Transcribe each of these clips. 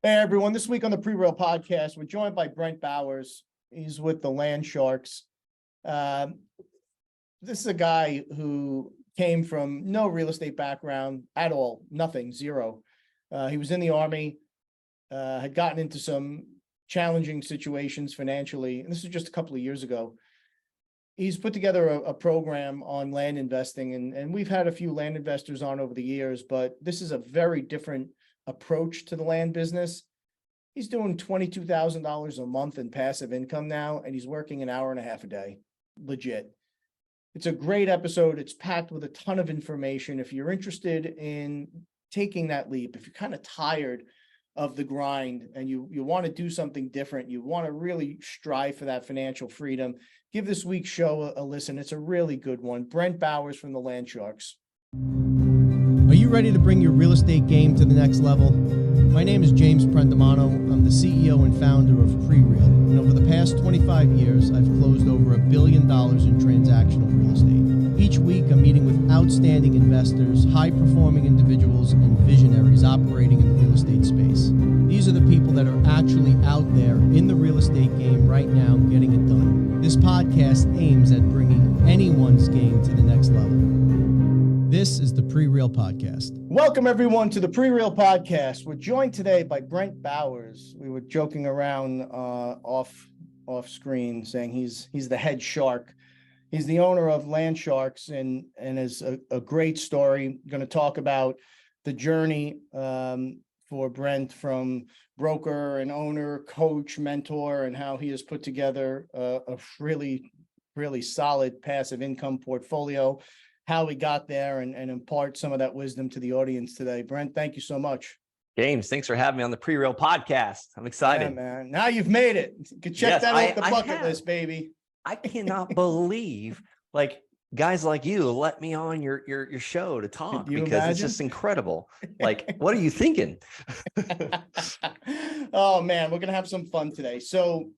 Hey everyone, this week on the Prereal Podcast, we're joined by Brent Bowers. He's with the Land Sharks. This is a guy who came from no real estate background at all, nothing, zero. He was in the Army, had gotten into some challenging situations financially, and this is just a couple of years ago. He's put together a program on land investing, and we've had a few land investors on over the years, but this is a very different approach to the land business. He's doing $22,000 a month in passive income now, and he's working an hour and a half a day. Legit. It's a great episode. It's packed with a ton of information. If you're interested in taking that leap, if you're kind of tired of the grind and you want to do something different, you want to really strive for that financial freedom, give this week's show a listen. It's a really good one. Brent Bowers from the Land Sharks. Are you ready to bring your real estate game to the next level? My name is James Prendamano. I'm the CEO and founder of Prereal, and over the past 25 years, I've closed over $1 billion in transactional real estate. Each week, I'm meeting with outstanding investors, high-performing individuals, and visionaries operating in the real estate space. These are the people that are actually out there in the real estate game right now getting it done. This podcast aims at bringing anyone's game to the next level. This is the Prereal Podcast. Welcome, everyone, to the Prereal Podcast. We're joined today by Brent Bowers. We were joking around off screen saying he's the head shark. He's the owner of Land Sharks and is a great story. Going to talk about the journey for Brent from broker and owner, coach, mentor, and how he has put together a really, really solid passive income portfolio, how we got there, and impart some of that wisdom to the audience today. Brent, thank you so much. James, thanks for having me on the Prereal Podcast. I'm excited. Yeah, man. Now you've made it. You can check that off the bucket list, baby. I cannot believe guys like you let me on your show to talk because it's just incredible. What are you thinking? Oh man, we're gonna have some fun today. So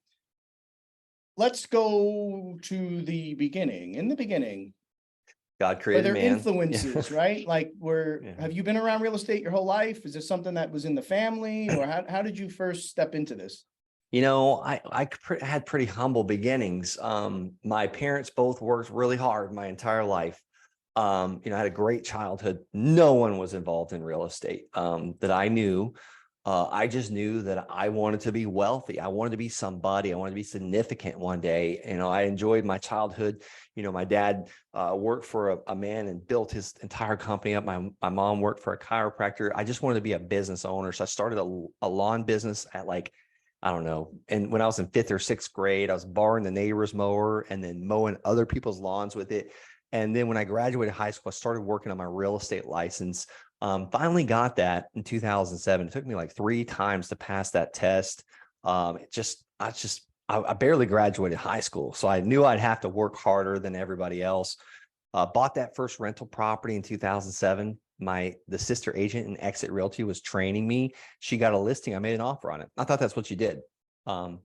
let's go to the beginning. In the beginning, God created man. Are there influences, yeah. right? Have you been around real estate your whole life? Is this something that was in the family, or how did you first step into this? I had pretty humble beginnings. My parents both worked really hard my entire life. I had a great childhood. No one was involved in real estate that I knew. I just knew that I wanted to be wealthy. I wanted to be somebody. I wanted to be significant one day. I enjoyed my childhood. My dad worked for a man and built his entire company up. My mom worked for a chiropractor. I just wanted to be a business owner. So I started a lawn business at I don't know. And when I was in 5th or 6th grade, I was borrowing the neighbor's mower and then mowing other people's lawns with it. And then when I graduated high school, I started working on my real estate license. Finally got that in 2007. It took me 3 times to pass that test. I barely graduated high school. So I knew I'd have to work harder than everybody else. Bought that first rental property in 2007. The sister agent in Exit Realty was training me. She got a listing. I made an offer on it. I thought that's what she did.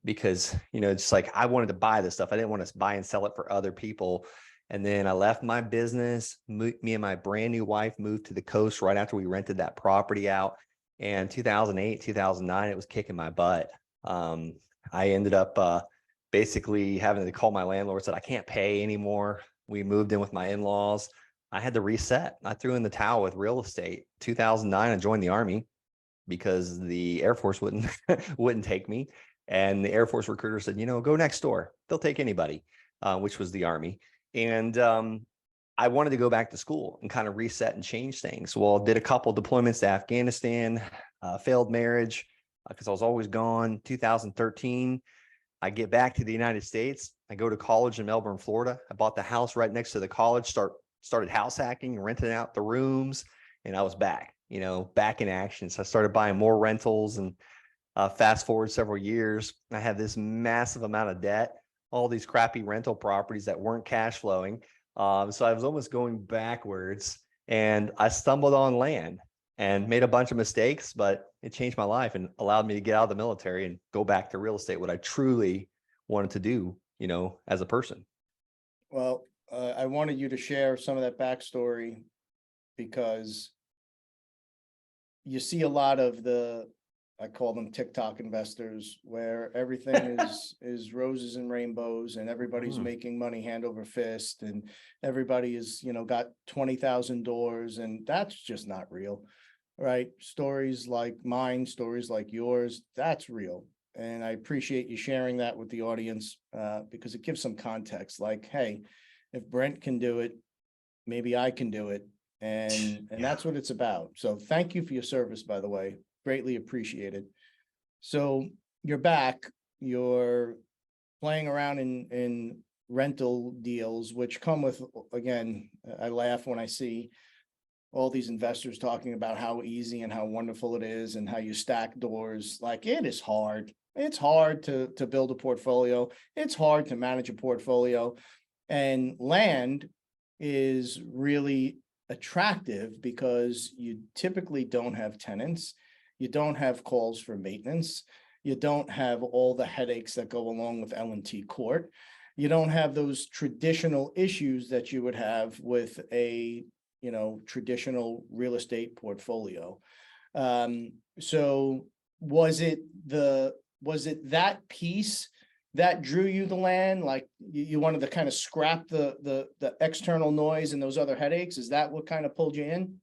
Because, just I wanted to buy this stuff. I didn't want to buy and sell it for other people. And then I left my business. Me and my brand new wife moved to the coast right after we rented that property out. And 2008, 2009, it was kicking my butt. I ended up basically having to call my landlord, said I can't pay anymore. We moved in with my in-laws. I had to reset. I threw in the towel with real estate. 2009, I joined the Army because the Air Force wouldn't take me. And the Air Force recruiter said, go next door. They'll take anybody, which was the Army. And I wanted to go back to school and kind of reset and change things. Well, did a couple deployments to Afghanistan, failed marriage because I was always gone. 2013, I get back to the United States. I go to college in Melbourne, Florida. I bought the house right next to the college, started house hacking, renting out the rooms, and I was back, back in action. So I started buying more rentals, and fast forward several years, I had this massive amount of debt, all these crappy rental properties that weren't cash flowing. So I was almost going backwards, and I stumbled on land and made a bunch of mistakes, but it changed my life and allowed me to get out of the military and go back to real estate, what I truly wanted to do, as a person. Well, I wanted you to share some of that backstory because you see a lot of the I call them TikTok investors, where everything is roses and rainbows, and everybody's making money hand over fist, and everybody is, got 20,000 doors, and that's just not real, right? Stories like mine, stories like yours, that's real. And I appreciate you sharing that with the audience, because it gives some context. Like, hey, if Brent can do it, maybe I can do it. And that's what it's about. So thank you for your service, by the way. Greatly appreciated. So you're back, you're playing around in rental deals, which come with, again, I laugh when I see all these investors talking about how easy and how wonderful it is and how you stack doors. Like, it is hard. It's hard to build a portfolio. It's hard to manage a portfolio, and land is really attractive because you typically don't have tenants. You don't have calls for maintenance. You don't have all the headaches that go along with L&T court. You don't have those traditional issues that you would have with a, traditional real estate portfolio. So was it that piece that drew you the land? Like you wanted to kind of scrap the external noise and those other headaches? Is that what kind of pulled you in?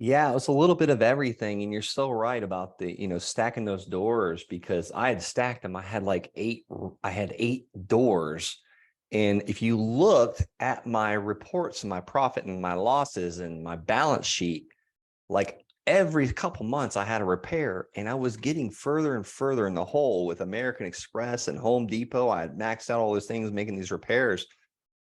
Yeah, it was a little bit of everything. And you're so right about the, stacking those doors, because I had stacked them. I had eight doors. And if you looked at my reports and my profit and my losses and my balance sheet, like every couple months I had a repair, and I was getting further and further in the hole with American Express and Home Depot. I had maxed out all those things making these repairs.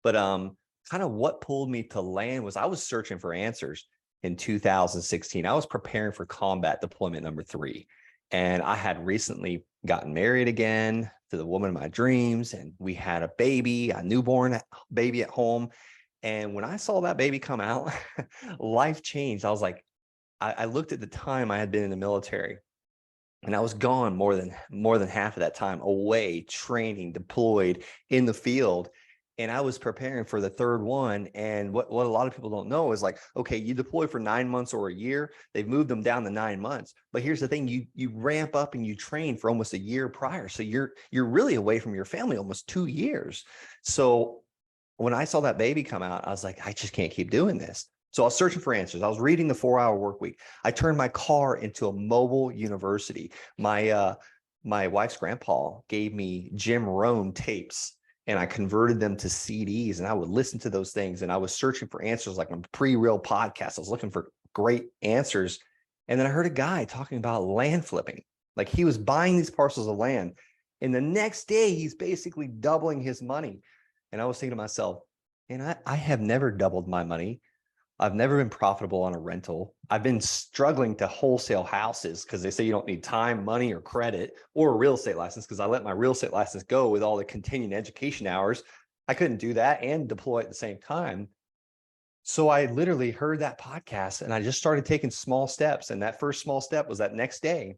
But kind of what pulled me to land was I was searching for answers. In 2016, I was preparing for combat deployment number 3. And I had recently gotten married again to the woman of my dreams. And we had a baby, a newborn baby at home. And when I saw that baby come out, life changed. I was like, I looked at the time I had been in the military, and I was gone more than half of that time, away, training, deployed in the field. And I was preparing for the third one. And what a lot of people don't know is like, okay, you deploy for 9 months or a year. They've moved them down to 9 months. But here's the thing, you ramp up and you train for almost a year prior. So you're really away from your family almost 2 years. So when I saw that baby come out, I was like, I just can't keep doing this. So I was searching for answers. I was reading the 4-Hour Work Week. I turned my car into a mobile university. My wife's grandpa gave me Jim Rohn tapes, and I converted them to CDs, and I would listen to those things. And I was searching for answers like on Prereal Podcast. I was looking for great answers. And then I heard a guy talking about land flipping. Like he was buying these parcels of land, and the next day he's basically doubling his money. And I was thinking to myself, and I have never doubled my money. I've never been profitable on a rental. I've been struggling to wholesale houses because they say you don't need time, money, or credit, or a real estate license, because I let my real estate license go with all the continuing education hours. I couldn't do that and deploy at the same time. So I literally heard that podcast, and I just started taking small steps. And that first small step was that next day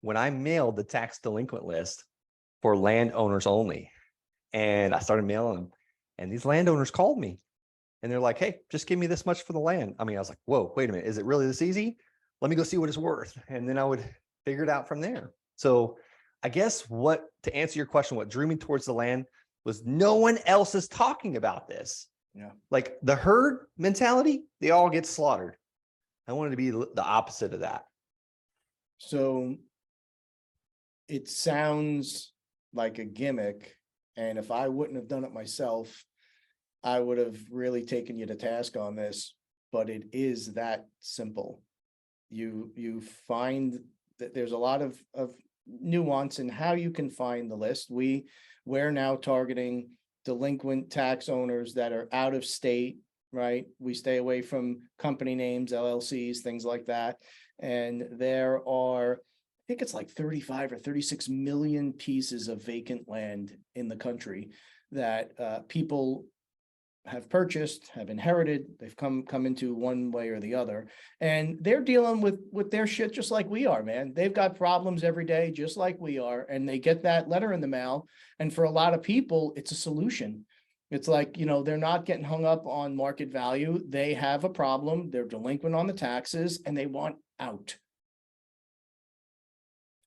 when I mailed the tax delinquent list for landowners only. And I started mailing them, and these landowners called me. And they're like, hey, just give me this much for the land. I mean, I was like, whoa, wait a minute. Is it really this easy? Let me go see what it's worth. And then I would figure it out from there. So I guess to answer your question, what drew me towards the land was no one else is talking about this. Yeah. Like the herd mentality, they all get slaughtered. I wanted to be the opposite of that. So it sounds like a gimmick. And if I wouldn't have done it myself, I would have really taken you to task on this, but it is that simple. You find that there's a lot of nuance in how you can find the list. We're now targeting delinquent tax owners that are out of state, right? We stay away from company names, LLCs, things like that. And there are, I think it's like 35 or 36 million pieces of vacant land in the country that people have purchased, have inherited, they've come into one way or the other, and they're dealing with their shit just like we are, man. They've got problems every day just like we are, and they get that letter in the mail, and for a lot of people it's a solution. It's like, they're not getting hung up on market value. They have a problem, they're delinquent on the taxes, and they want out.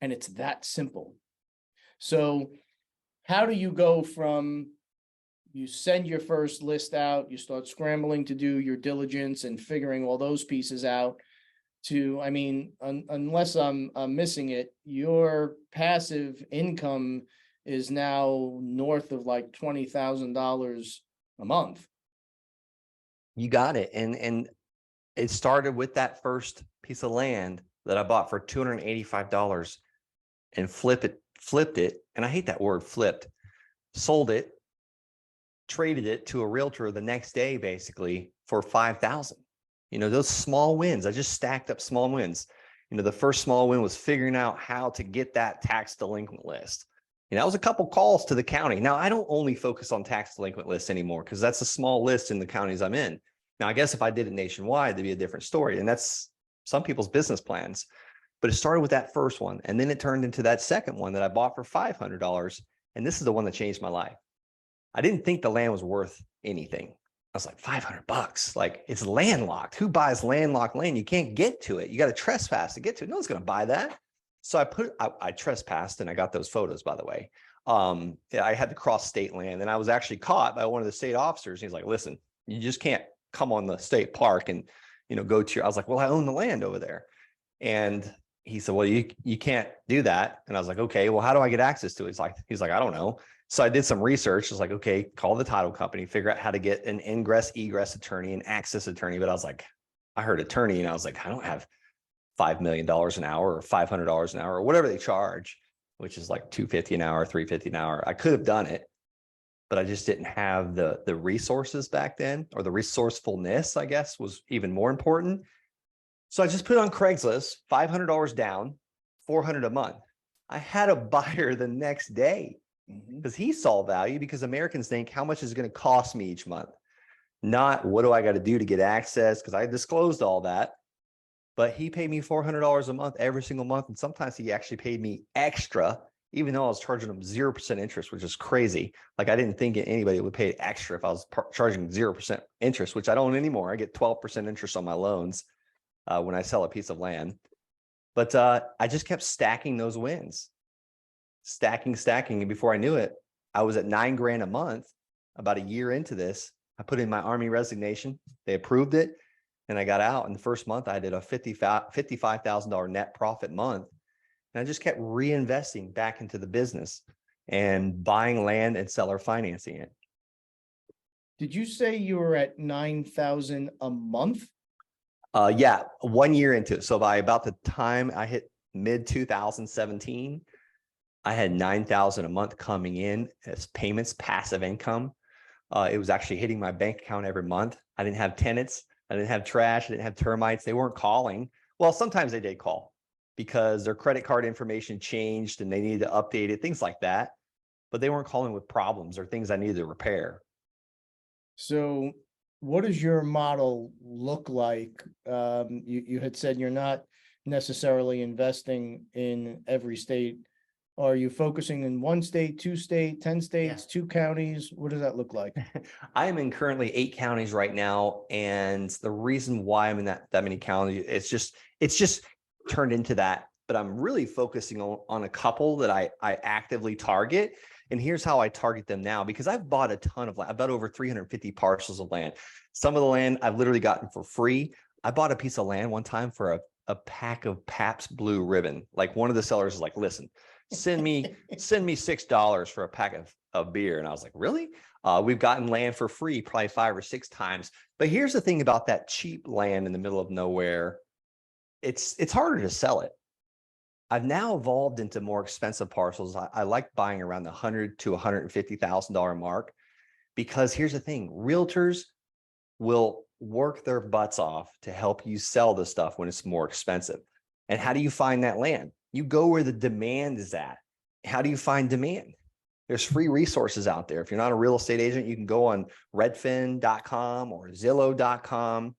And it's that simple. So how do you go from you send your first list out, you start scrambling to do your diligence and figuring all those pieces out to, I mean, unless I'm missing it, your passive income is now north of like $20,000 a month. You got it. And it started with that first piece of land that I bought for $285 and flipped it. And I hate that word, flipped, sold it, traded it to a realtor the next day, basically for 5,000. You know, those small wins, I just stacked up small wins. You know, the first small win was figuring out how to get that tax delinquent list. You know, that was a couple calls to the county. Now, I don't only focus on tax delinquent lists anymore because that's a small list in the counties I'm in. Now, I guess if I did it nationwide, it'd be a different story. And that's some people's business plans. But it started with that first one. And then it turned into that second one that I bought for $500. And this is the one that changed my life. I didn't think the land was worth anything. I was like, $500, like it's landlocked. Who buys landlocked land? You can't get to it. You got to trespass to get to it. No one's going to buy that. So I trespassed, and I got those photos, by the way. Yeah, I had to cross state land, and I was actually caught by one of the state officers. He's like, listen, you just can't come on the state park and, you know, go to your, I was like, well, I own the land over there. And he said, well, you can't do that. And I was like, okay, well, how do I get access to it? He's like, I don't know. So I did some research. I was like, okay, call the title company, figure out how to get an ingress, egress attorney, an access attorney. But I was like, I heard attorney, and I was like, I don't have $5 million an hour or $500 an hour or whatever they charge, which is like $250 an hour, $350 an hour. I could have done it, but I just didn't have the resources back then, or the resourcefulness, I guess, was even more important. So I just put on Craigslist, $500 down, $400 a month. I had a buyer the next day because he saw value, because Americans think, how much is it going to cost me each month? Not what do I got to do to get access, because I disclosed all that. But he paid me $400 a month every single month. And sometimes he actually paid me extra, even though I was charging him 0% interest, which is crazy. Like, I didn't think anybody would pay extra if I was charging 0% interest, which I don't anymore. I get 12% interest on my loans when I sell a piece of land. But I just kept stacking those wins, stacking. And before I knew it, I was at $9,000 a month. About a year into this, I put in my Army resignation. They approved it, and I got out. In the first month, I did a $55,000 net profit month. And I just kept reinvesting back into the business and buying land and seller financing it. Did you say you were at 9,000 a month? Yeah, 1 year into it. So by about the time I hit mid 2017, I had 9,000 a month coming in as payments, passive income. It was actually hitting my bank account every month. I didn't have tenants. I didn't have trash. I didn't have termites. They weren't calling. Well, sometimes they did call because their credit card information changed and they needed to update it, things like that. But they weren't calling with problems or things I needed to repair. So what does your model look like? You had said you're not necessarily investing in every state. Are you focusing in one state, 2 states, 10 states, 2 counties? What does that look like? I am in currently 8 counties right now. And the reason why I'm in that many counties, it's just turned into that. But I'm really focusing on a couple that I actively target. And here's how I target them now, because I've bought a ton of land. I've bought over 350 parcels of land. Some of the land I've literally gotten for free. I bought a piece of land one time for a pack of Pabst Blue Ribbon. Like, one of the sellers is like, listen, send me $6 for a pack of beer. And I was like, really? We've gotten land for free probably 5 or 6 times. But here's the thing about that cheap land in the middle of nowhere. It's harder to sell it. I've now evolved into more expensive parcels. I like buying around the $100,000 to $150,000 mark, because here's the thing: realtors will work their butts off to help you sell the stuff when it's more expensive. And how do you find that land? You go where the demand is at. How do you find demand? There's free resources out there. If you're not a real estate agent, you can go on redfin.com or Zillow.com.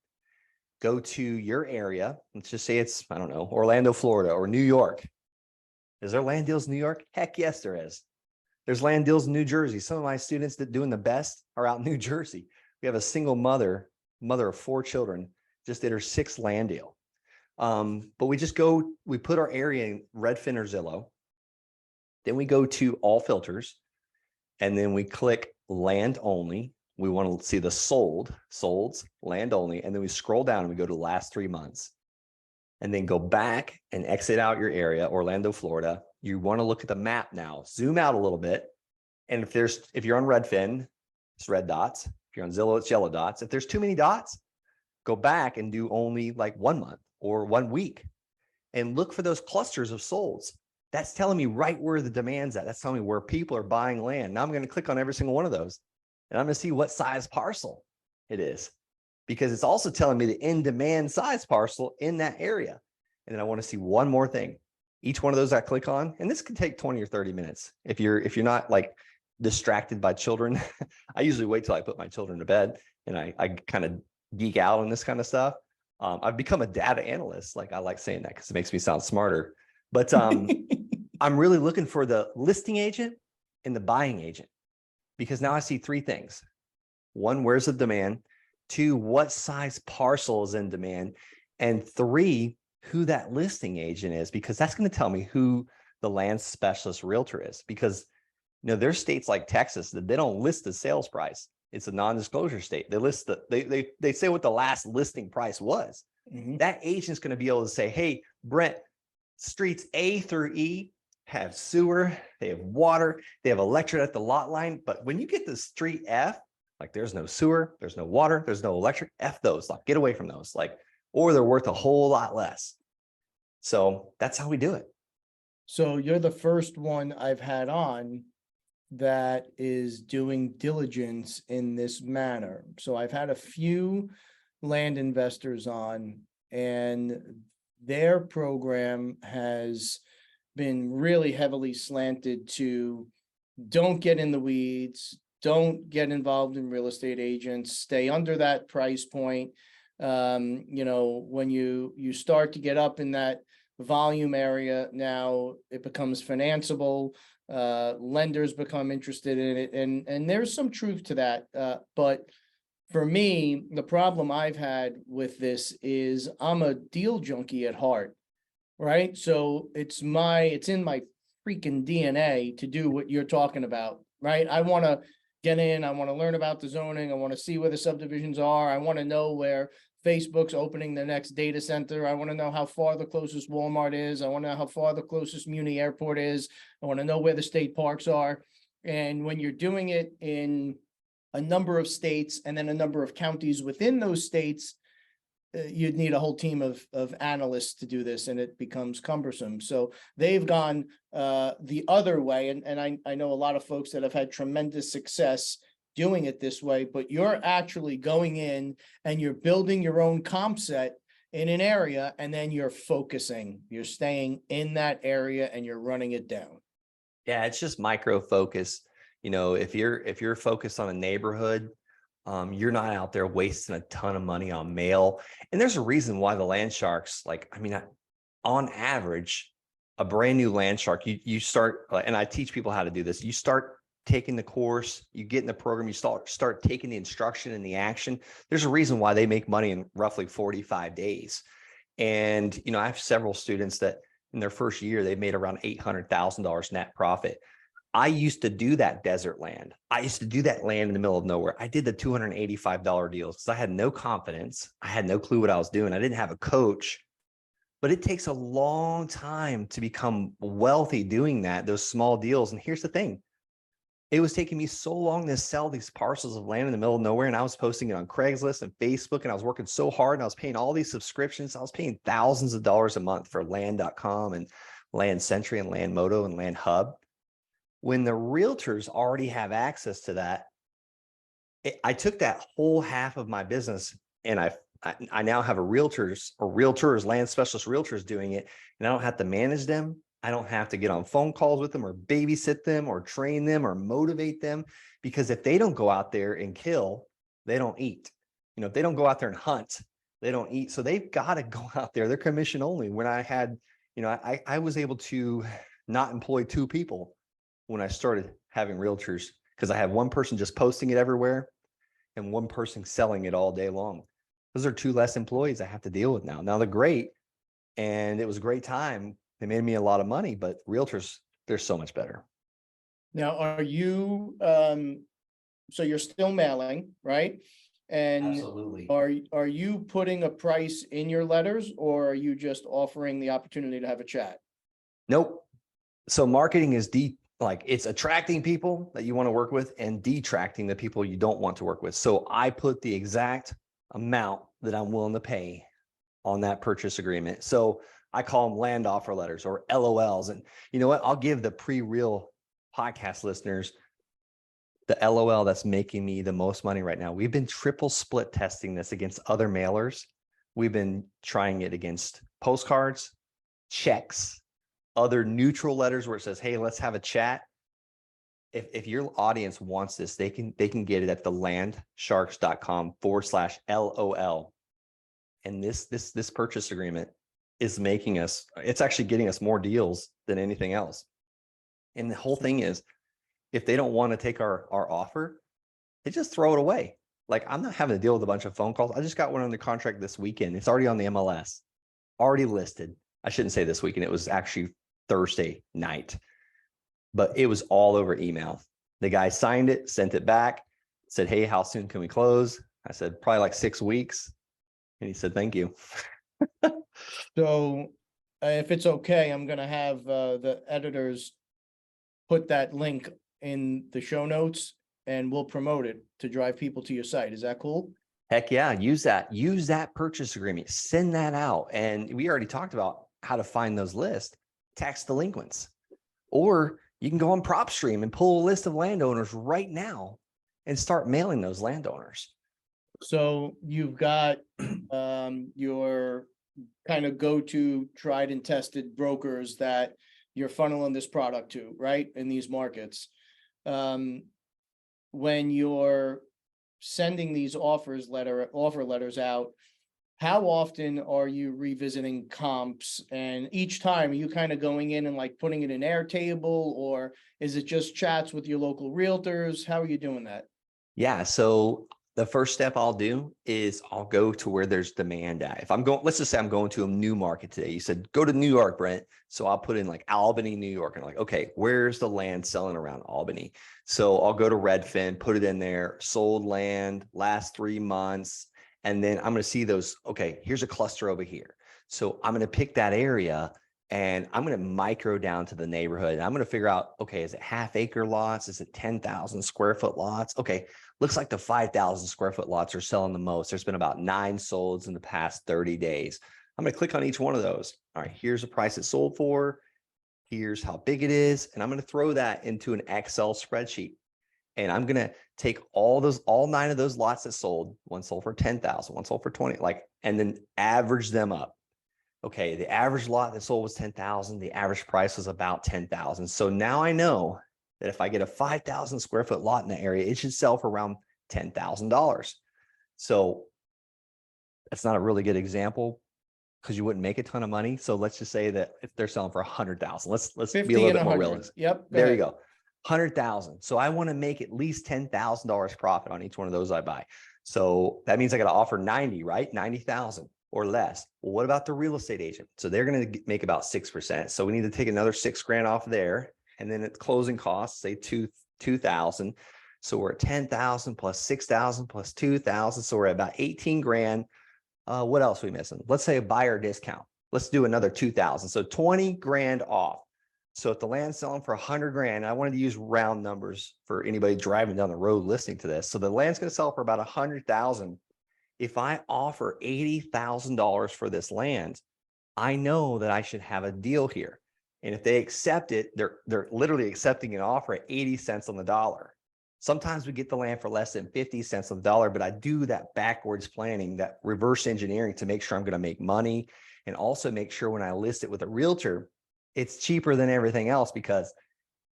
Go to your area. Let's just say it's, I don't know, Orlando, Florida, or New York. Is there land deals in New York? Heck yes, there is. There's land deals in New Jersey. Some of my students that doing the best are out in New Jersey. We have a single mother of 4 children, just did her 6th land deal. But we put our area in Redfin or Zillow. Then we go to all filters, and then we click land only. We want to see the solds, land only. And then we scroll down and we go to the last 3 months, and then go back and exit out your area, Orlando, Florida. You want to look at the map now, zoom out a little bit. And if you're on Redfin, it's red dots. If you're on Zillow, it's yellow dots. If there's too many dots, go back and do only like 1 month or 1 week and look for those clusters of solds. That's telling me right where the demand's at. That's telling me where people are buying land. Now I'm going to click on every single one of those, and I'm going to see what size parcel it is, because it's also telling me the in-demand size parcel in that area. And then I want to see one more thing. Each one of those I click on, and this can take 20 or 30 minutes. If you're not like distracted by children, I usually wait till I put my children to bed, and I kind of geek out on this kind of stuff. I've become a data analyst. Like, I like saying that because it makes me sound smarter. But I'm really looking for the listing agent and the buying agent, because now I see 3 things. 1, where's the demand? 2, what size parcel is in demand? And 3, who that listing agent is, because that's going to tell me who the land specialist realtor is. Because, there's states like Texas that they don't list the sales price. It's a non-disclosure state. They list they say what the last listing price was. Mm-hmm. That agent's going to be able to say, hey, Brent, streets A through E have sewer, they have water, they have electric at the lot line. But when you get to street F, like, there's no sewer, there's no water, there's no electric. F those, like, get away from those, like, or they're worth a whole lot less. So that's how we do it. So you're the first one I've had on that is doing diligence in this manner. So I've had a few land investors on, and their program has been really heavily slanted to don't get in the weeds, don't get involved in real estate agents, stay under that price point. When you start to get up in that volume area, now it becomes financeable. Lenders become interested in it, and there's some truth to that. But for me, the problem I've had with this is I'm a deal junkie at heart, right? So it's in my freaking DNA to do what you're talking about, right? I want to get in, I want to learn about the zoning, I want to see where the subdivisions are, I want to know where Facebook's opening the next data center, I want to know how far the closest Walmart is, I want to know how far the closest Muni airport is, I want to know where the state parks are. And when you're doing it in a number of states and then a number of counties within those states, you'd need a whole team of analysts to do this, and it becomes cumbersome. So they've gone the other way, and I know a lot of folks that have had tremendous success doing it this way, but you're actually going in and you're building your own comp set in an area, and then you're staying in that area and you're running it down. Yeah, it's just micro focus. If you're focused on a neighborhood, you're not out there wasting a ton of money on mail. And there's a reason why the land sharks, on average, a brand new land shark, you start, and I teach people how to do this. You start taking the course, you get in the program, you start taking the instruction and the action. There's a reason why they make money in roughly 45 days. And, I have several students that in their first year, they've made around $800,000 net profit. I used to do that desert land. I used to do that land in the middle of nowhere. I did the $285 deals because I had no confidence. I had no clue what I was doing. I didn't have a coach, but it takes a long time to become wealthy doing those small deals. And here's the thing. It was taking me so long to sell these parcels of land in the middle of nowhere. And I was posting it on Craigslist and Facebook, and I was working so hard, and I was paying all these subscriptions. I was paying thousands of dollars a month for land.com and Land Century and Land Moto and Land Hub. When the realtors already have access to that, I took that whole half of my business, and I now have realtors, land specialist realtors doing it, and I don't have to manage them. I don't have to get on phone calls with them or babysit them or train them or motivate them, because if they don't go out there and kill, they don't eat. If they don't go out there and hunt, they don't eat. So they've got to go out there. They're commission only. When I had, I was able to not employ 2 people when I started having realtors, because I have one person just posting it everywhere and one person selling it all day long. Those are 2 less employees I have to deal with now. Now they're great, and it was a great time. They made me a lot of money, but realtors, they're so much better. Now, are you, so you're still mailing, right? And Absolutely. are you putting a price in your letters, or are you just offering the opportunity to have a chat? Nope. So marketing is like it's attracting people that you want to work with and detracting the people you don't want to work with. So I put the exact amount that I'm willing to pay on that purchase agreement. So I call them land offer letters or LOLs. And you know what? I'll give the Prereal podcast listeners the LOL that's making me the most money right now. We've been triple split testing this against other mailers. We've been trying it against postcards, checks, other neutral letters where it says, hey, let's have a chat. If your audience wants this, they can get it at thelandsharks.com/LOL. And this purchase agreement is making us, it's actually getting us more deals than anything else. And the whole thing is, if they don't want to take our offer, they just throw it away. Like, I'm not having to deal with a bunch of phone calls. I just got one under contract this weekend. It's already on the MLS, already listed. I shouldn't say this weekend. It was actually Thursday night, but it was all over email. The guy signed it, sent it back, said, hey, how soon can we close? I said, probably like 6 weeks. And he said, thank you. So if it's okay, I'm gonna have the editors put that link in the show notes, and we'll promote it to drive people to your site. Is that cool? Heck yeah, use that purchase agreement, send that out. And we already talked about how to find those lists, tax delinquents, or you can go on PropStream and pull a list of landowners right now and start mailing those landowners. So you've got your kind of go-to tried and tested brokers that you're funneling this product to, right? In these markets. When you're sending these offer letters out, how often are you revisiting comps? And each time, are you kind of going in and like putting it in Airtable, or is it just chats with your local realtors? How are you doing that? Yeah. So the first step I'll do is I'll go to where there's demand at. If I'm going, let's just say I'm going to a new market today. You said, go to New York, Brent. So I'll put in like Albany, New York, and like, okay, where's the land selling around Albany? So I'll go to Redfin, put it in there, sold land last 3 months. And then I'm going to see those. Okay, here's a cluster over here. So I'm going to pick that area and I'm going to micro down to the neighborhood. And I'm going to figure out, okay, is it half-acre lots? Is it 10,000 square foot lots? Okay, looks like the 5,000 square foot lots are selling the most. There's been about 9 solds in the past 30 days. I'm going to click on each one of those. All right, here's the price it sold for. Here's how big it is. And I'm going to throw that into an Excel spreadsheet. And I'm going to take all 9 of those lots that sold. One sold for 10,000, one sold for 20, and then average them up. Okay, the average lot that sold was 10,000. The average price was about 10,000. So now I know that if I get a 5,000 square foot lot in the area, it should sell for around $10,000. So that's not a really good example because you wouldn't make a ton of money. So let's just say that if they're selling for 100,000, let's be a little bit more realistic. Yep. There you go. 100,000. So I want to make at least $10,000 profit on each one of those I buy. So that means I got to offer 90, right? 90,000 or less. Well, what about the real estate agent? So they're going to make about 6%. So we need to take another $6,000 off there. And then at closing costs, say 2,000. So we're at 10,000 plus 6,000 plus 2,000. So we're at about 18,000. What else are we missing? Let's say a buyer discount. Let's do another 2,000. So 20,000 off. So if the land's selling for 100,000, I wanted to use round numbers for anybody driving down the road listening to this. So the land's going to sell for about 100,000. If I offer $80,000 for this land, I know that I should have a deal here. And if they accept it, they're literally accepting an offer at 80 cents on the dollar. Sometimes we get the land for less than 50 cents on the dollar, but I do that backwards planning, that reverse engineering to make sure I'm going to make money, and also make sure when I list it with a realtor, it's cheaper than everything else, because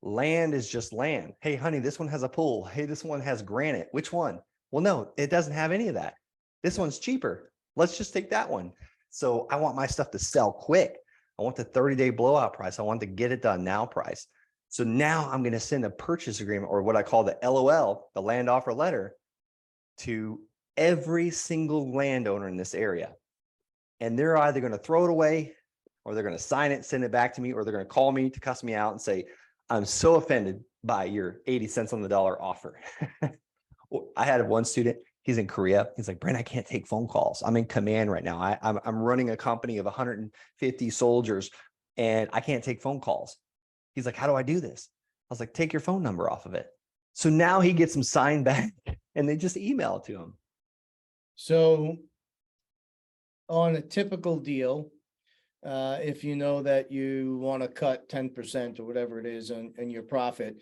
land is just land. Hey, honey, this one has a pool. Hey, this one has granite. Which one? Well, no, it doesn't have any of that. This one's cheaper. Let's just take that one. So I want my stuff to sell quick. I want the 30-day blowout price. I want the get it done now price. So now I'm going to send a purchase agreement, or what I call the LOL, the land offer letter, to every single landowner in this area. And they're either going to throw it away, or they're going to sign it, send it back to me, or they're going to call me to cuss me out and say, I'm so offended by your 80 cents on the dollar offer. I had one student, he's in Korea. He's like, Brent, I can't take phone calls. I'm in command right now. I'm running a company of 150 soldiers and I can't take phone calls. He's like, how do I do this? I was like, take your phone number off of it. So now he gets them signed back and they just email it to him. So on a typical deal, if you know that you want to cut 10% or whatever it is in your profit,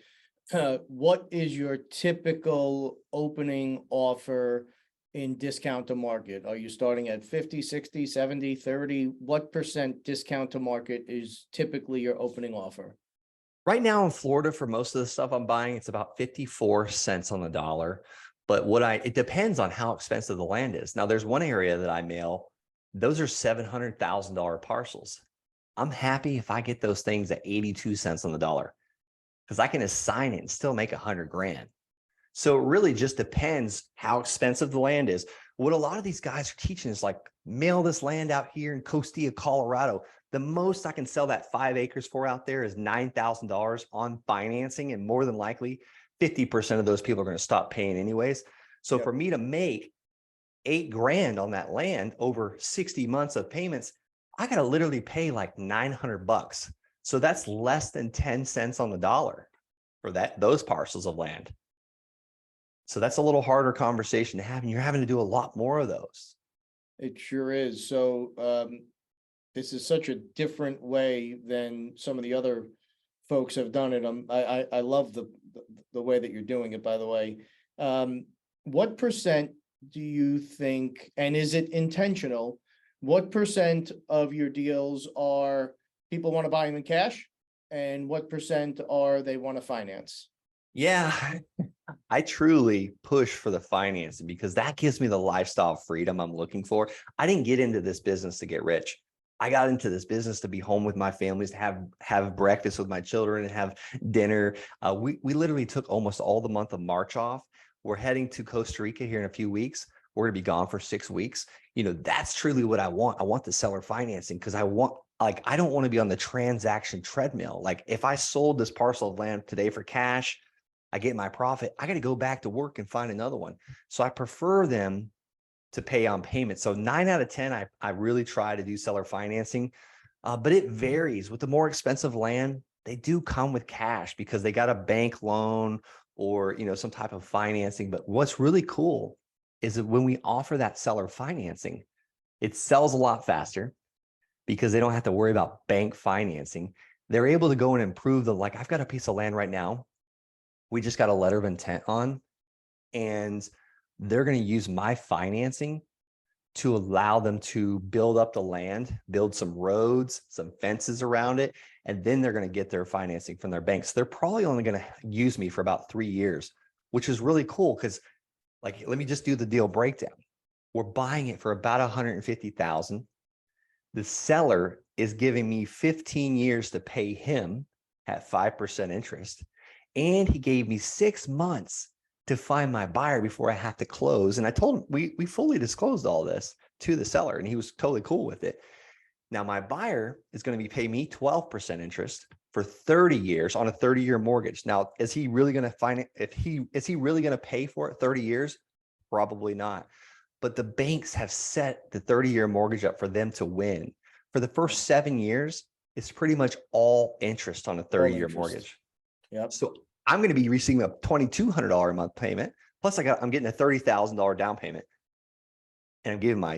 what is your typical opening offer in discount to market? Are you starting at 50, 60, 70, 30? What percent discount to market is typically your opening offer? Right now in Florida, for most of the stuff I'm buying, it's about 54 cents on the dollar. But it depends on how expensive the land is. Now, there's one area that I mail. Those are $700,000 parcels. I'm happy if I get those things at 82 cents on the dollar because I can assign it and still make 100 grand. So it really just depends how expensive the land is. What a lot of these guys are teaching is like, mail this land out here in Costilla, Colorado. The most I can sell that 5 acres for out there is $9,000 on financing. And more than likely, 50% of those people are going to stop paying anyways. So for me to make 8 grand on that land over 60 months of payments, I got to literally pay like $900. So that's less than 10 cents on the dollar for those parcels of land. So that's a little harder conversation to have, and you're having to do a lot more of those. It sure is. So this is such a different way than some of the other folks have done it. I love the way that you're doing it, by the way. What percent do you think, and is it intentional? What percent of your deals are people want to buy them in cash? And what percent are they want to finance? Yeah, I truly push for the financing because that gives me the lifestyle freedom I'm looking for. I didn't get into this business to get rich. I got into this business to be home with my families, to have breakfast with my children and have dinner. We literally took almost all the month of March off. We're heading to Costa Rica here in a few weeks. We're going to be gone for 6 weeks. You know, that's truly what I want. I want the seller financing because I don't want to be on the transaction treadmill. Like if I sold this parcel of land today for cash, I get my profit, I got to go back to work and find another one. So I prefer them to pay on payment. So 9 out of 10, I really try to do seller financing, but it varies. With the more expensive land, they do come with cash because they got a bank loan or, you know, some type of financing. But what's really cool is that when we offer that seller financing, it sells a lot faster because they don't have to worry about bank financing. They're able to go and improve like I've got a piece of land right now. We just got a letter of intent on, and they're going to use my financing to allow them to build up the land, build some roads, some fences around it, and then they're going to get their financing from their banks. They're probably only going to use me for about 3 years, which is really cool because, like, let me just do the deal breakdown. We're buying it for about $150,000. The seller is giving me 15 years to pay him at 5% interest. And he gave me 6 months to find my buyer before I have to close. And I told him we fully disclosed all this to the seller, and he was totally cool with it. Now my buyer is going to be paying me 12% interest for 30 years on a 30-year mortgage. Now, is he really going to find it? Is he really going to pay for it 30 years? Probably not. But the banks have set the 30-year mortgage up for them to win. For the first 7 years, it's pretty much all interest on a 30-year mortgage. Yep. So I'm going to be receiving a $2,200 a month payment. Plus I'm getting a $30,000 down payment, and I'm giving my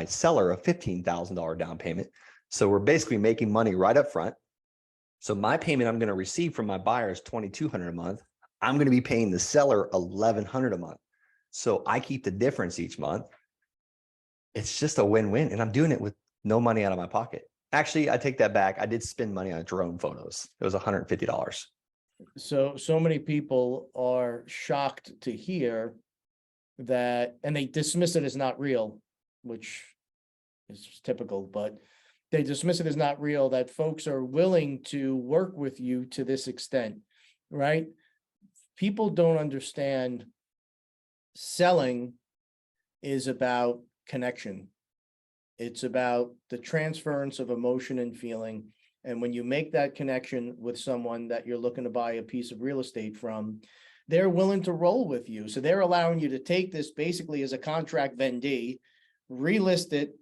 seller a $15,000 down payment. So we're basically making money right up front. So my payment I'm going to receive from my buyer is $2,200 a month. I'm going to be paying the seller $1,100 a month. So I keep the difference each month. It's just a win-win, and I'm doing it with no money out of my pocket. Actually, I take that back. I did spend money on drone photos. It was $150. So many people are shocked to hear that, and they dismiss it as not real, which is typical, but they dismiss it as not real, that folks are willing to work with you to this extent, right? People don't understand selling is about connection. It's about the transference of emotion and feeling. And when you make that connection with someone that you're looking to buy a piece of real estate from, they're willing to roll with you. So they're allowing you to take this basically as a contract vendee, relist it,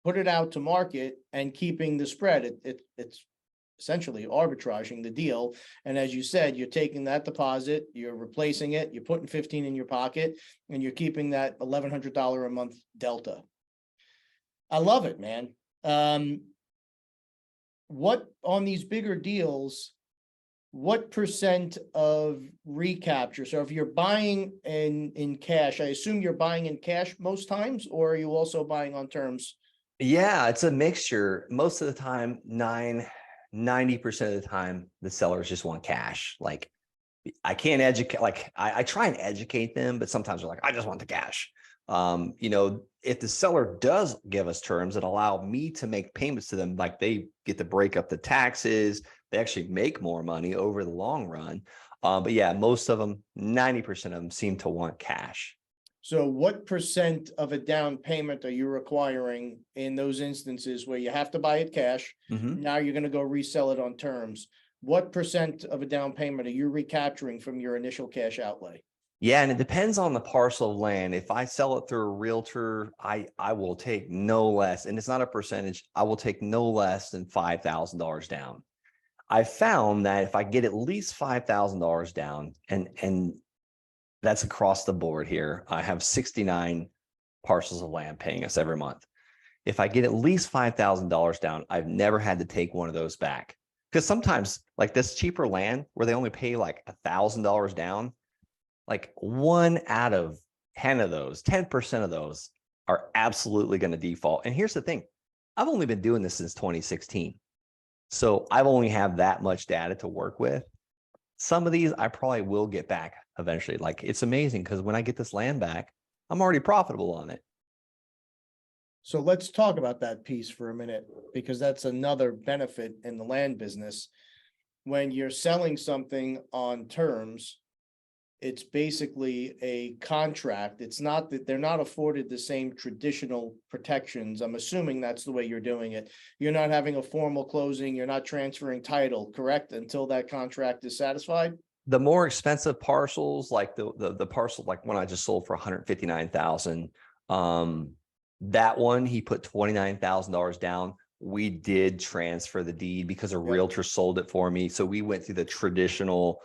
put it out to market, and keeping the spread. It's essentially arbitraging the deal. And as you said, you're taking that deposit, you're replacing it, you're putting 15 in your pocket, and you're keeping that $1,100 a month delta. I love it, man. What on these bigger deals, what percent of recapture? So if you're buying in cash, I assume you're buying in cash most times, or are you also buying on terms? Yeah, it's a mixture. Most of the time, 90% of the time, the sellers just want cash. Like, I can't educate, like I try and educate them, but sometimes they're like, I just want the cash. If the seller does give us terms that allow me to make payments to them, like they get to break up the taxes, they actually make more money over the long run. But yeah, most of them, 90% of them seem to want cash. So what percent of a down payment are you requiring in those instances where you have to buy it cash? Now you're going to go resell it on terms. What percent of a down payment are you recapturing from your initial cash outlay? Yeah, and it depends on the parcel of land. If I sell it through a realtor, I will take no less, and it's not a percentage, I will take no less than $5,000 down. I found that if I get at least $5,000 down, and that's across the board here, I have 69 parcels of land paying us every month. If I get at least $5,000 down, I've never had to take one of those back. Because sometimes, like this cheaper land where they only pay like $1,000 down, like 1 out of 10 of those, 10% of those are absolutely going to default. And here's the thing, I've only been doing this since 2016. So I've only have that much data to work with. Some of these I probably will get back eventually. Like, it's amazing because when I get this land back, I'm already profitable on it. So let's talk about that piece for a minute, because that's another benefit in the land business. When you're selling something on terms, it's basically a contract. It's not that they're not afforded the same traditional protections. I'm assuming that's the way you're doing it. You're not having a formal closing. You're not transferring title, correct? Until that contract is satisfied. The more expensive parcels, like the parcel, like one I just sold for $159,000, that one, he put $29,000 down. We did transfer the deed because a realtor sold it for me. So we went through the traditional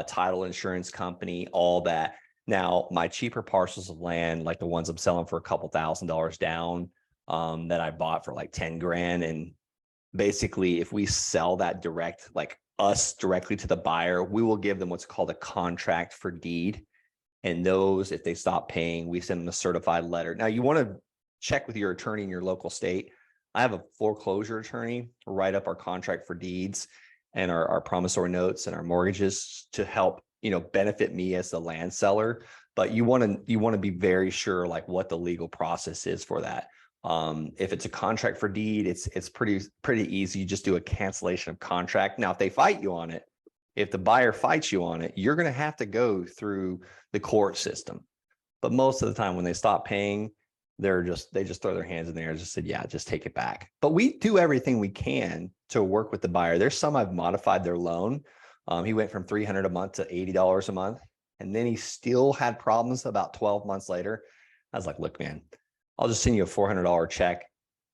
title insurance company, all that. Now, my cheaper parcels of land, like the ones I'm selling for a couple $1,000s down, that I bought for like 10 grand. And basically, if we sell that direct, like us directly to the buyer, we will give them what's called a contract for deed. And those, if they stop paying, we send them a certified letter. Now, you want to check with your attorney in your local state. I have a foreclosure attorney write up our contract for deeds and our promissory notes and our mortgages to help, benefit me as the land seller. But you want to be very sure like what the legal process is for that. If it's a contract for deed, it's pretty easy. You just do a cancellation of contract. Now, if they fight you on it, if the buyer fights you on it, you're going to have to go through the court system. But most of the time when they stop paying, they just throw their hands in the air and just said, yeah, just take it back. But we do everything we can to work with the buyer. There's some I've modified their loan. He went from $300 a month to $80 a month. And then he still had problems about 12 months later. I was like, look, man, I'll just send you a $400 check.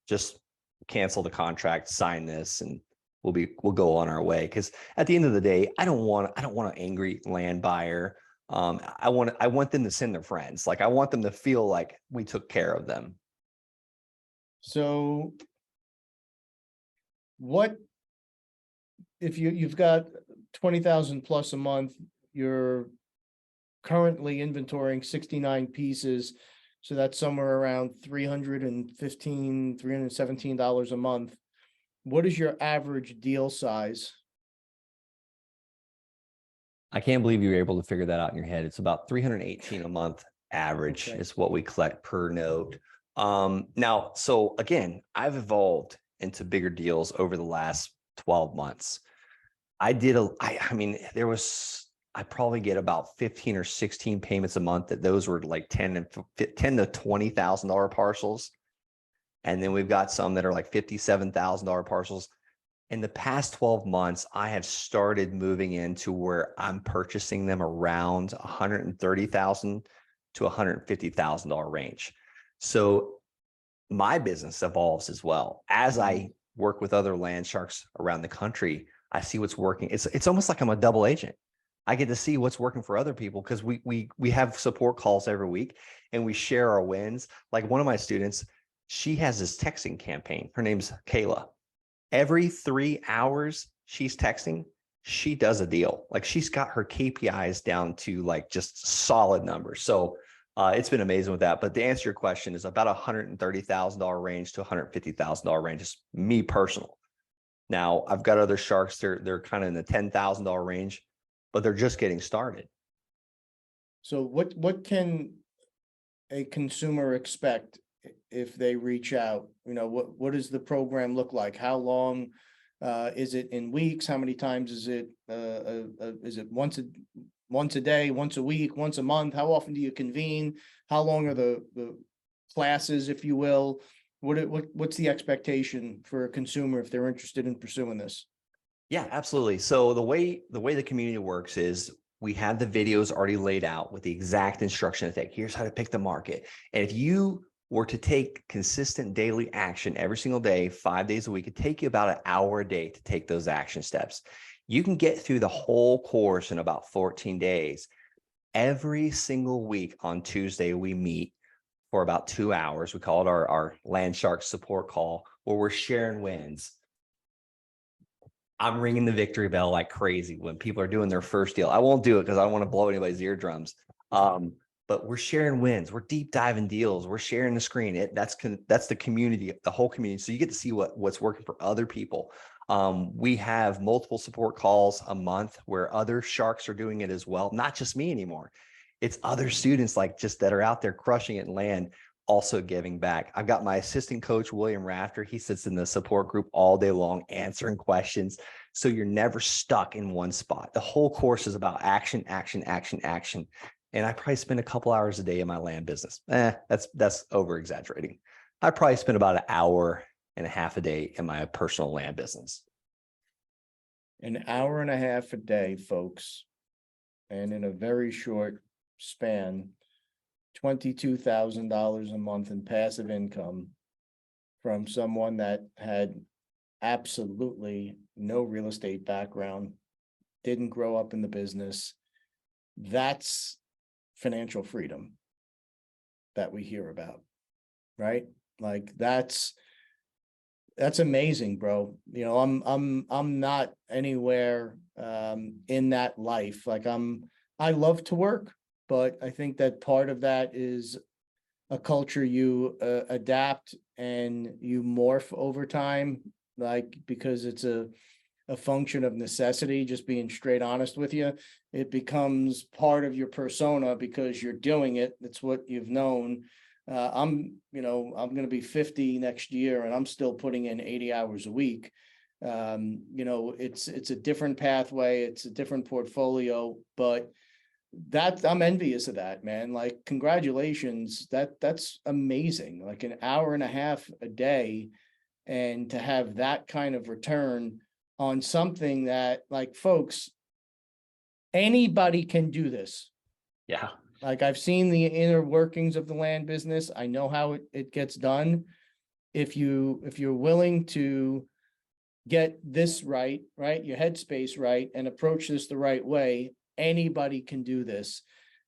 Just cancel the contract, sign this, and we'll go on our way. Because at the end of the day, I don't want an angry land buyer. I want them to send their friends. Like, I want them to feel like we took care of them. So what if you've got 20,000 plus a month, you're currently inventorying 69 pieces. So that's somewhere around $317 a month. What is your average deal size? I can't believe you were able to figure that out in your head. It's about 318 a month average is what we collect per note. Now, so again, I've evolved into bigger deals over the last 12 months. I probably get about 15 or 16 payments a month. That those were like $10,000 to $20,000 parcels. And then we've got some that are like $57,000 parcels. In the past 12 months, I have started moving into where I'm purchasing them around $130,000 to $150,000 range. So my business evolves as well. As I work with other land sharks around the country, I see what's working. It's almost like I'm a double agent. I get to see what's working for other people because we have support calls every week and we share our wins. Like one of my students, she has this texting campaign. Her name's Kayla. Every 3 hours she's texting, she does a deal. Like she's got her KPIs down to like just solid numbers. So it's been amazing with that. But to answer your question, is about $130,000 range to $150,000 range is me personal. Now I've got other sharks. They're kind of in the $10,000 range, but they're just getting started. So what can a consumer expect if they reach out? You know, what does the program look like? How long is it in weeks? How many times is it once a day, once a week, once a month? How often do you convene? How long are the classes, if you will? What's the expectation for a consumer if they're interested in pursuing this? Yeah, absolutely. So the way the community works is we have the videos already laid out with the exact instruction to take. Here's how to pick the market. And if you were to take consistent daily action every single day, 5 days a week, it'd take you about an hour a day to take those action steps. You can get through the whole course in about 14 days. Every single week on Tuesday, we meet for about 2 hours. We call it our Land Shark support call, where we're sharing wins. I'm ringing the victory bell like crazy when people are doing their first deal. I won't do it because I don't want to blow anybody's eardrums. But we're sharing wins. We're deep diving deals. We're sharing the screen. That's the community, the whole community. So you get to see what's working for other people. We have multiple support calls a month where other sharks are doing it as well. Not just me anymore. It's other students like just that are out there crushing it in land, also giving back. I've got my assistant coach, William Rafter. He sits in the support group all day long, answering questions. So you're never stuck in one spot. The whole course is about action, action, action, action. And I probably spend a couple hours a day in my land business. That's over exaggerating. I probably spend about an hour and a half a day in my personal land business. An hour and a half a day, folks. And in a very short span, $22,000 a month in passive income from someone that had absolutely no real estate background, didn't grow up in the business. That's financial freedom that we hear about, right? Like that's amazing, bro. You know, I'm not anywhere in that life. Like I love to work, but I think that part of that is a culture you adapt and you morph over time, like because it's a function of necessity, just being straight honest with you. It becomes part of your persona because you're doing it. It's what you've known. I'm going to be 50 next year and I'm still putting in 80 hours a week. It's a different pathway. It's a different portfolio, but I'm envious of that, man. Like, congratulations. That's amazing. Like an hour and a half a day and to have that kind of return on something that, like, folks, anybody can do this. Yeah. Like, I've seen the inner workings of the land business. I know how it gets done. If you're willing to get this right, your headspace right, and approach this the right way, anybody can do this.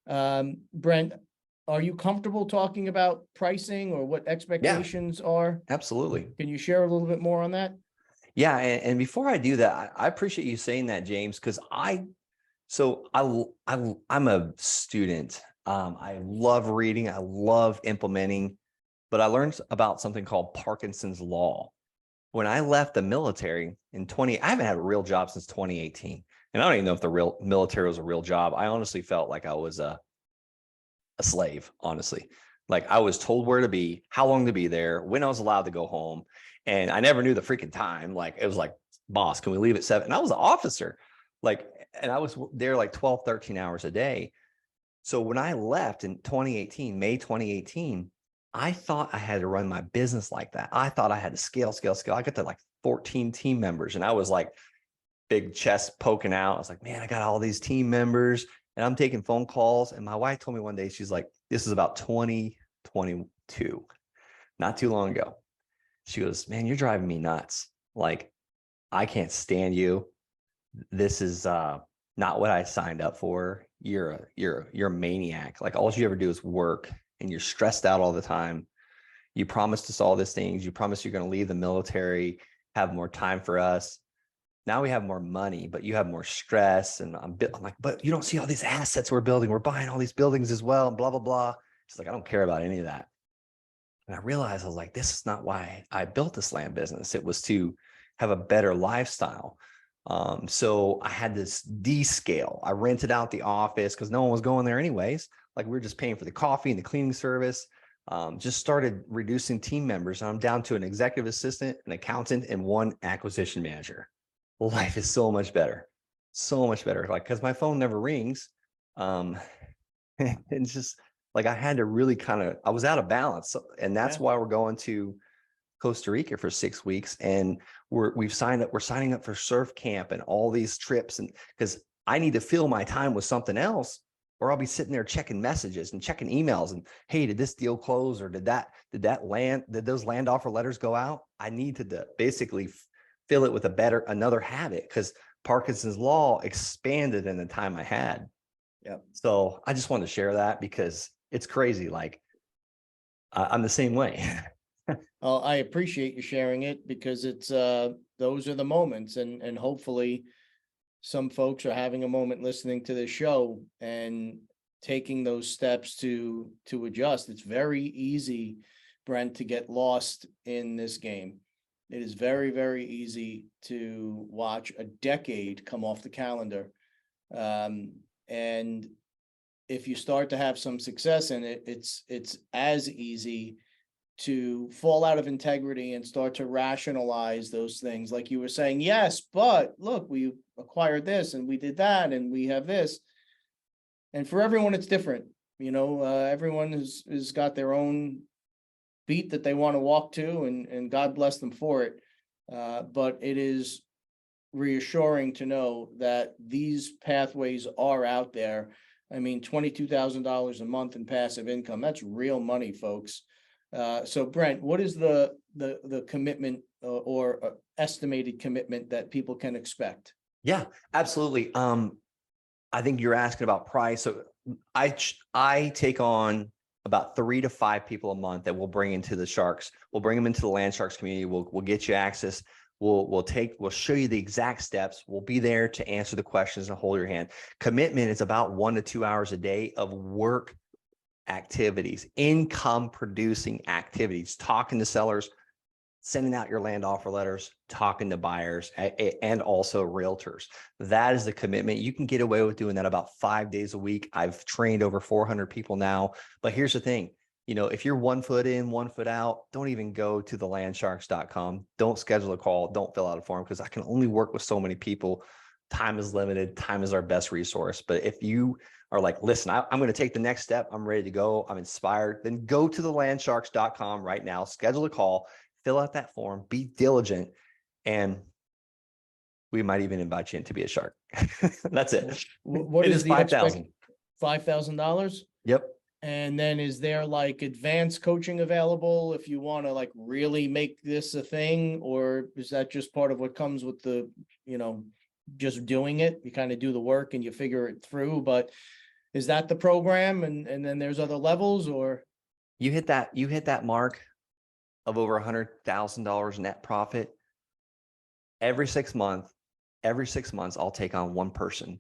Brent, are you comfortable talking about pricing or what expectations are? Absolutely. Can you share a little bit more on that? Yeah. And before I do that, I appreciate you saying that, James, because I'm a student. I love reading. I love implementing, but I learned about something called Parkinson's Law. When I left the military I haven't had a real job since 2018. And I don't even know if the real military was a real job. I honestly felt like I was a slave, honestly. Like I was told where to be, how long to be there, when I was allowed to go home. And I never knew the freaking time. Like it was like, boss, can we leave at 7? And I was an officer. And I was there like 12, 13 hours a day. So when I left in May 2018, I thought I had to run my business like that. I thought I had to scale. I got to like 14 team members, and I was like big chest poking out. I was like, man, I got all these team members and I'm taking phone calls. And my wife told me one day, she's like, this is about 2022, not too long ago. She goes, man, you're driving me nuts. Like, I can't stand you. This is not what I signed up for. You're a maniac. Like, all you ever do is work and you're stressed out all the time. You promised us all these things. You promised you're going to leave the military, have more time for us. Now we have more money, but you have more stress. And I'm like, but you don't see all these assets we're building. We're buying all these buildings as well, and blah, blah, blah. She's like, I don't care about any of that. And I realized, I was like, this is not why I built this land business. It was to have a better lifestyle. So I had this descale. I rented out the office because no one was going there anyways. Like, we were just paying for the coffee and the cleaning service. Just started reducing team members. And I'm down to an executive assistant, an accountant, and one acquisition manager. Life is so much better. So much better. Like, because my phone never rings. It's just like, I had to really I was out of balance. And that's why we're going to Costa Rica for 6 weeks. And we're signing up for surf camp and all these trips. And because I need to fill my time with something else, or I'll be sitting there checking messages and checking emails and, hey, did this deal close? Or did those land offer letters go out? I need to basically fill it with another habit, because Parkinson's law expanded in the time I had. Yep. So I just wanted to share that because it's crazy. Like, I'm the same way. I appreciate you sharing it, because it's those are the moments, and hopefully some folks are having a moment listening to this show and taking those steps to adjust. It's very easy, Brent, to get lost in this game. It is very, very easy to watch a decade come off the calendar. And if you start to have some success in it, it's as easy to fall out of integrity and start to rationalize those things. Like you were saying, yes, but look, we acquired this and we did that and we have this. And for everyone, it's different. Everyone has got their own beat that they want to walk to, and God bless them for it. But it is reassuring to know that these pathways are out there. I mean, $22,000 a month in passive income, that's real money, folks. So Brent, what is the commitment or estimated commitment that people can expect? Yeah, absolutely. I think you're asking about price. So I take on about 3 to 5 people a month that we'll bring into the Sharks. We'll bring them into the Land Sharks community. We'll get you access. We'll show you the exact steps. We'll be there to answer the questions and hold your hand. Commitment is about 1 to 2 hours a day of work activities, income producing activities, talking to sellers, sending out your land offer letters, talking to buyers, and also realtors. That is the commitment. You can get away with doing that about 5 days a week. I've trained over 400 people now. But here's the thing, if you're 1 foot in, 1 foot out, don't even go to the landsharks.com. Don't schedule a call. Don't fill out a form, because I can only work with so many people. Time is limited. Time is our best resource. But if you are like, listen, I'm going to take the next step, I'm ready to go, I'm inspired, then go to the landsharks.com right now, schedule a call, fill out that form, be diligent, and we might even invite you in to be a shark. That's it. What it is the $5,000? $5,000? Yep. And then is there like advanced coaching available if you want to like really make this a thing, or is that just part of what comes with the, just doing it? You kind of do the work and you figure it through, but is that the program? And then there's other levels, or? You hit that mark of over $100,000 net profit. Every 6 months, I'll take on one person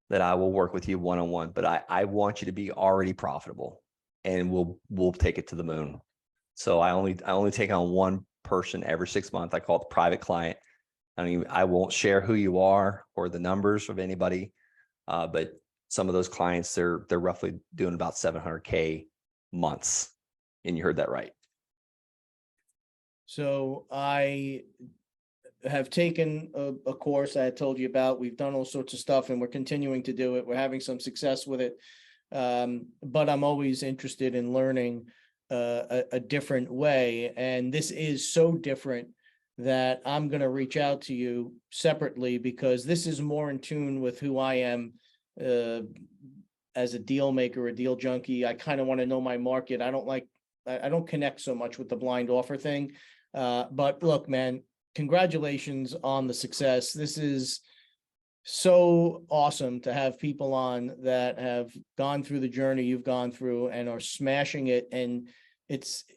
that I will work with you one-on-one, but I want you to be already profitable, and we'll take it to the moon. So I only take on one person every 6 months. I call it the private client. I won't share who you are or the numbers of anybody, but some of those clients, they're roughly doing about $700K months. And you heard that right. So I have taken a course I had told you about. We've done all sorts of stuff and we're continuing to do it. We're having some success with it. But I'm always interested in learning a different way. And this is so different that I'm going to reach out to you separately, because this is more in tune with who I am as a deal maker, a deal junkie. I kind of want to know my market. I don't connect so much with the blind offer thing. But look, man, congratulations on the success. This is so awesome to have people on that have gone through the journey you've gone through and are smashing it. And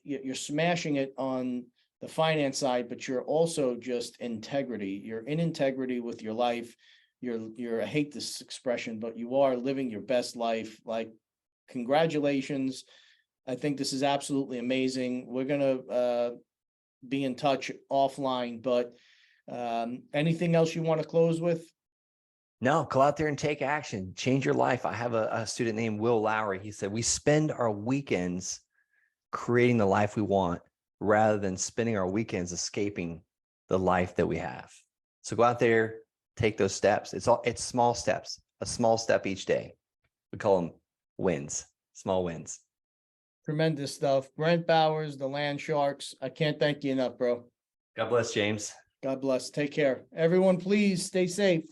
you're smashing it on the finance side, but you're also just integrity. You're in integrity with your life. I hate this expression, but you are living your best life. Like, congratulations. I think this is absolutely amazing. We're going to be in touch offline, but anything else you want to close with? No, go out there and take action. Change your life. I have a student named Will Lowry. He said, we spend our weekends creating the life we want rather than spending our weekends escaping the life that we have. So go out there, take those steps. It's small steps, a small step each day. We call them wins, small wins. Tremendous stuff. Brent Bowers, the Land Sharks. I can't thank you enough, bro. God bless, James. God bless. Take care. Everyone, please stay safe.